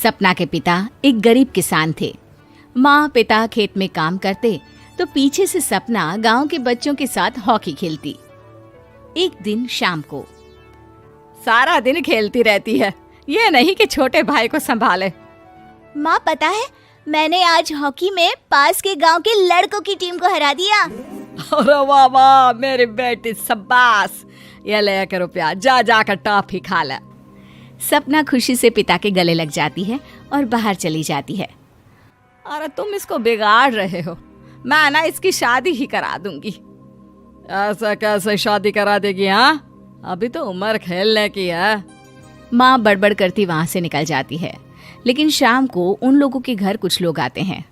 सपना के पिता एक गरीब किसान थे। माँ पिता खेत में काम करते तो पीछे से सपना गांव के बच्चों के साथ हॉकी खेलती। एक दिन शाम को, सारा दिन खेलती रहती है, ये नहीं कि छोटे भाई को संभाले। माँ पता है, मैंने आज हॉकी में पास के गांव के लड़कों की टीम को हरा दिया। अरे वाह वाह मेरी बेटी, शाबाश। ये ले के रुपया, जा जाकर टॉफी खा ले। सपना खुशी से पिता के गले लग जाती है और बाहर चली जाती है। अरे तुम इसको बिगाड़ रहे हो, मैं ना इसकी शादी ही करा दूंगी। ऐसा कैसे शादी करा देगी? हाँ, अभी तो उम्र खेलने की है। माँ बड़बड़ करती वहां से निकल जाती है, लेकिन शाम को उन लोगों के घर कुछ लोग आते हैं।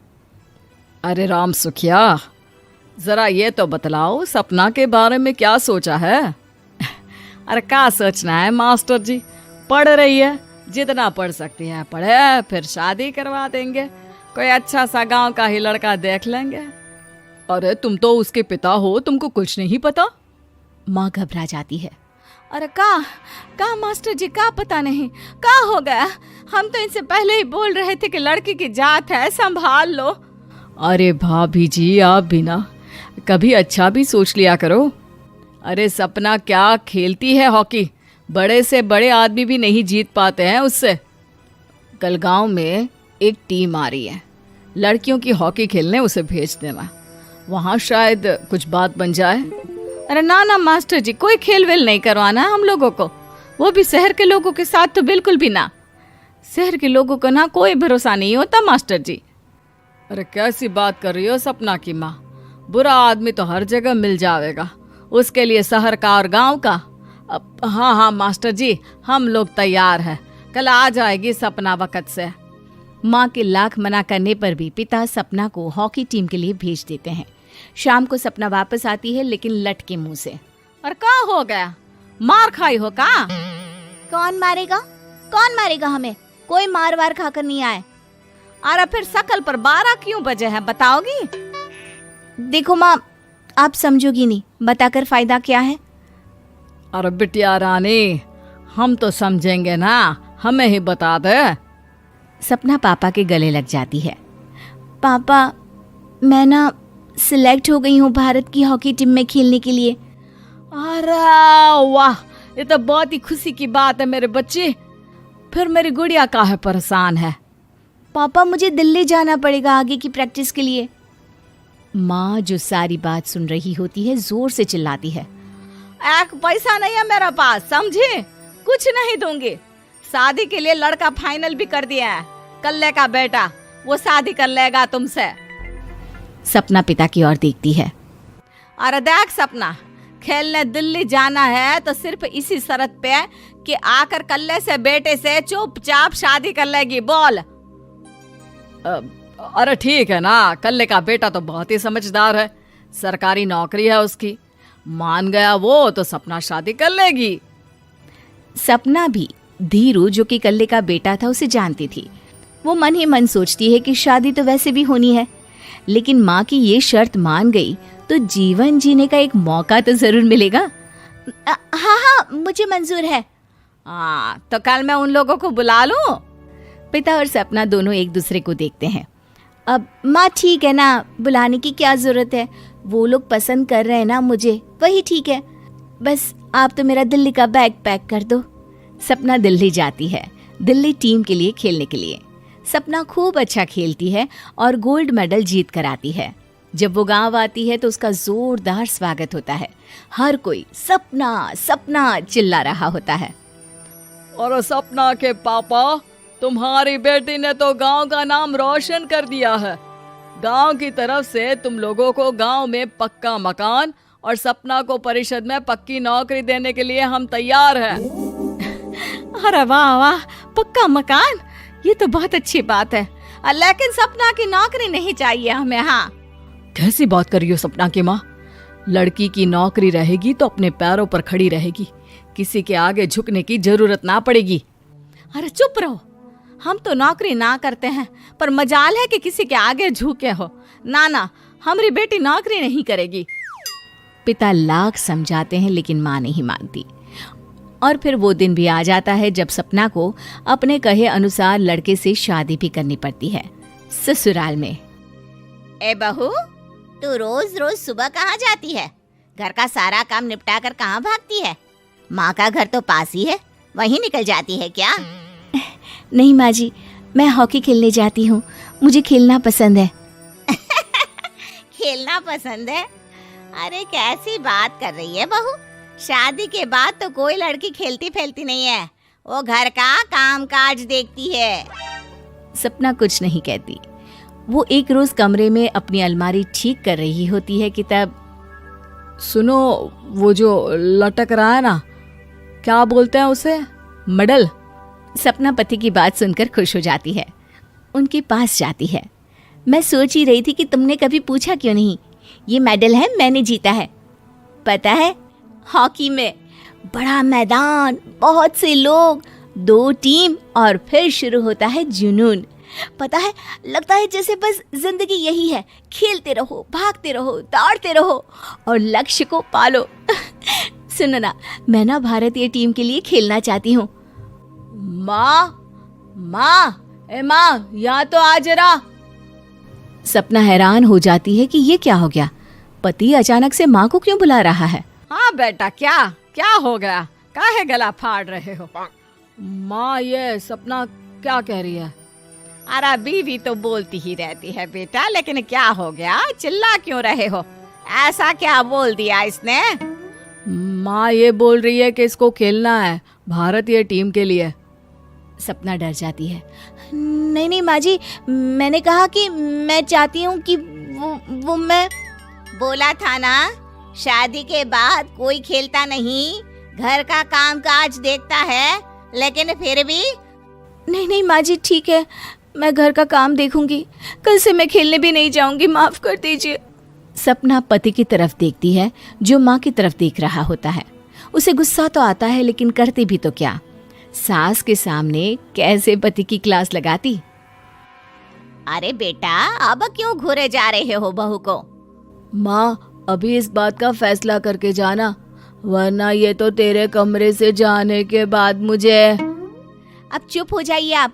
अरे राम सुखिया, जरा ये तो बतलाओ, सपना के बारे में क्या सोचा है? अरे क्या सोचना है मास्टर जी, पढ़ रही है, जितना पढ़ सकती है पढ़े, फिर शादी करवा देंगे, कोई अच्छा सा गांव का ही लड़का देख लेंगे। अरे तुम तो उसके पिता हो, तुमको कुछ नहीं पता? माँ घबरा जाती है। अरे का मास्टर जी, का पता नहीं, का हो गया? हम तो इनसे पहले ही बोल रहे थे कि लड़की की जात है, संभाल लो। अरे भाभी जी, आप भी ना कभी अच्छा भी सोच लिया करो। अरे सपना क्या खेलती है हॉकी, बड़े से बड़े आदमी भी नहीं जीत पाते हैं उससे। कल गांव में एक टीम आ रही है, लड़कियों की हॉकी खेलने उसे भेज देना, वहाँ शायद कुछ बात बन जाए। अरे ना मास्टर जी, कोई खेल वेल नहीं करवाना है हम लोगों को, वो भी शहर के लोगों के साथ तो बिल्कुल भी ना। शहर के लोगों को ना कोई भरोसा नहीं होता मास्टर जी। अरे कैसी बात कर रही हो सपना की माँ, बुरा आदमी तो हर जगह मिल जाएगा, उसके लिए शहर का और गांव का। हाँ मास्टर जी, हम लोग तैयार हैं, कल आ जाएगी सपना वक्त से। माँ के लाख मना करने पर भी पिता सपना को हॉकी टीम के लिए भेज देते हैं। शाम को सपना वापस आती है, लेकिन लटके मुंह से। और क्या हो गया, मार खाई हो का? कौन मारेगा हमें? कोई मार वार खाकर नहीं आए। अरे फिर शकल पर 12 क्यों बजे है, बताओगी? देखो माँ, आप समझोगी नहीं, बताकर फायदा क्या है? अरे बिटिया रानी, हम तो समझेंगे ना, हमें ही बता दे। सपना पापा के गले लग जाती है। पापा, मैं ना सिलेक्ट हो गई हूँ भारत की हॉकी टीम में खेलने के लिए। अरे वाह, ये तो बहुत ही खुशी की बात है मेरे बच्चे। फिर मेरी गुड़िया काहे परेशान है? पापा, मुझे दिल्ली जाना पड़ेगा आगे की प्रैक्टिस के लिए। माँ जो सारी बात सुन रही होती है, जोर से चिल्लाती है। एक पैसा नहीं है मेरे पास, समझे? कुछ नहीं दूंगी। शादी के लिए लड़का फाइनल भी कर दिया है, कल्ले का बेटा, वो शादी कर लेगा तुमसे। सपना पिता की ओर देखती है। अरे देख सपना, खेलने दिल्ली जाना है तो सिर्फ इसी शर्त पे कि आकर कल्ले से बेटे से चुपचाप शादी कर लेगी, बोल। अरे ठीक है ना, कल्ले का बेटा तो बहुत ही समझदार है, सरकारी नौकरी है उसकी, मान गया वो तो सपना शादी कर लेगी। सपना भी धीरू, जो कि कल्ले का बेटा था, उसे जानती थी। वो मन ही मन सोचती है कि शादी तो वैसे भी होनी है, लेकिन माँ की ये शर्त मान गई तो जीवन जीने का एक मौका तो जरूर मिलेगा। हाँ, मुझे मंजूर है। हाँ, तो कल मैं उन लोगों को बुला लूं? पिता और सपना दोनों एक दूसरे को देखते हैं। अब माँ ठीक है ना, बुलाने की क्या जरूरत है, वो लोग पसंद कर रहे हैं ना मुझे, वही ठीक है। बस आप तो मेरा दिल्ली का बैग पैक कर दो। सपना दिल्ली जाती है, दिल्ली टीम के लिए खेलने के लिए। सपना खूब अच्छा खेलती है और गोल्ड मेडल जीत कर आती है। जब वो गांव आती है तो उसका जोरदार स्वागत होता है। हर कोई सपना सपना चिल्ला रहा होता है। और सपना के पापा, तुम्हारी बेटी ने तो गांव का नाम रोशन कर दिया है। गांव की तरफ से तुम लोगों को गांव में पक्का मकान और सपना को परिषद में पक्की नौकरी देने के लिए हम तैयार हैं। अरे वाह वाह, पक्का मकान, ये तो बहुत अच्छी बात है, लेकिन सपना की नौकरी नहीं चाहिए हमें। हाँ, कैसी बात कर रही हो सपना की माँ? लड़की की नौकरी रहेगी तो अपने पैरों पर खड़ी रहेगी, किसी के आगे झुकने की जरूरत ना पड़ेगी। अरे चुप रहो, हम तो नौकरी ना करते हैं, पर मजाल है कि किसी के आगे झुके हो। ना, हमारी बेटी नौकरी नहीं करेगी। पिता लाख समझाते हैं, लेकिन माँ नहीं मानती। और फिर वो दिन भी आ जाता है जब सपना को अपने कहे अनुसार लड़के से शादी भी करनी पड़ती है। ससुराल में ए बहू, तू रोज रोज सुबह कहाँ जाती है? घर का सारा काम निपटा कर कहाँ भागती है? माँ का घर तो पास ही है, वहीं निकल जाती है क्या? नहीं माँ जी, मैं हॉकी खेलने जाती हूँ, मुझे खेलना पसंद है। खेलना पसंद है? अरे कैसी बात कर रही है बहू, शादी के बाद तो कोई लड़की खेलती फैलती नहीं है, वो घर का काम काज देखती है। सपना कुछ नहीं कहती। वो एक रोज कमरे में अपनी अलमारी ठीक कर रही होती है कि तब सुनो, वो जो लटक रहा है ना, क्या बोलते हैं उसे? मेडल। सपना पति की बात सुनकर खुश हो जाती है, उनके पास जाती है। मैं सोच ही रही थी कि तुमने कभी पूछा क्यों नहीं। ये मेडल है, मैंने जीता है, पता है, हॉकी में। बड़ा मैदान, बहुत से लोग, 2 टीम और फिर शुरू होता है जुनून। पता है, लगता है जैसे बस जिंदगी यही है, खेलते रहो, भागते रहो, दौड़ते रहो और लक्ष्य को पालो। सुनो ना, मैं ना भारतीय टीम के लिए खेलना चाहती हूँ। माँ, यहाँ तो आ जरा। सपना हैरान हो जाती है कि ये क्या हो गया, पति अचानक से माँ को क्यों बुला रहा है। हाँ बेटा, क्या हो गया? काहे गला फाड़ रहे हो? माँ, ये सपना क्या कह रही है? अरे बीवी तो बोलती ही रहती है बेटा, लेकिन क्या हो गया, चिल्ला क्यों रहे हो? ऐसा क्या बोल दिया इसने? माँ ये बोल रही है कि इसको खेलना है भारतीय टीम के लिए। सपना डर जाती है। नहीं माँ जी, मैंने कहा कि मैं चाहती हूँ कि वो मैं बोला था ना, शादी के बाद कोई खेलता नहीं, घर का काम काज देखता है, लेकिन फिर भी। नहीं माँ जी, ठीक है, मैं घर का काम देखूंगी, कल से मैं खेलने भी नहीं जाऊंगी, माफ कर दीजिए। सपना पति की तरफ देखती है जो माँ की तरफ देख रहा होता है। उसे गुस्सा तो आता है, लेकिन करती भी तो क्या, सास के सामने कैसे पति की क्लास लगाती। अरे बेटा, अब क्यों घूरे जा रहे हो बहू को? माँ, अभी इस बात का फैसला करके जाना, वरना ये तो तेरे कमरे से जाने के बाद मुझे। अब चुप हो जाइए आप,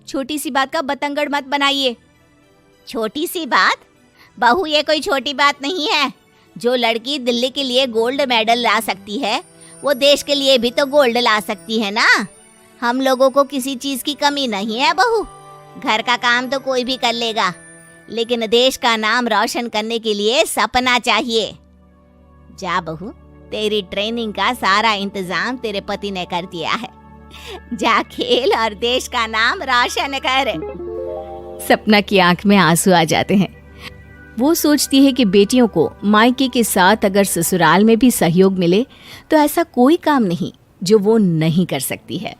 छोटी सी बात का बतंगड़ मत बनाइए। छोटी सी बात? बहू, ये कोई छोटी बात नहीं है। जो लड़की दिल्ली के लिए गोल्ड मेडल ला सकती है, वो देश के लिए भी तो गोल्ड ला सकती है ना। हम लोगों को किसी चीज की कमी नहीं है बहू, घर का काम तो कोई भी कर लेगा, लेकिन देश का नाम रोशन करने के लिए सपना चाहिए। जा बहू, तेरी ट्रेनिंग का सारा इंतजाम तेरे पति ने कर दिया है, जा खेल और देश का नाम रोशन कर। सपना की आंख में आंसू आ जाते हैं। वो सोचती है कि बेटियों को मायके के साथ अगर ससुराल में भी सहयोग मिले तो ऐसा कोई काम नहीं जो वो नहीं कर सकती है।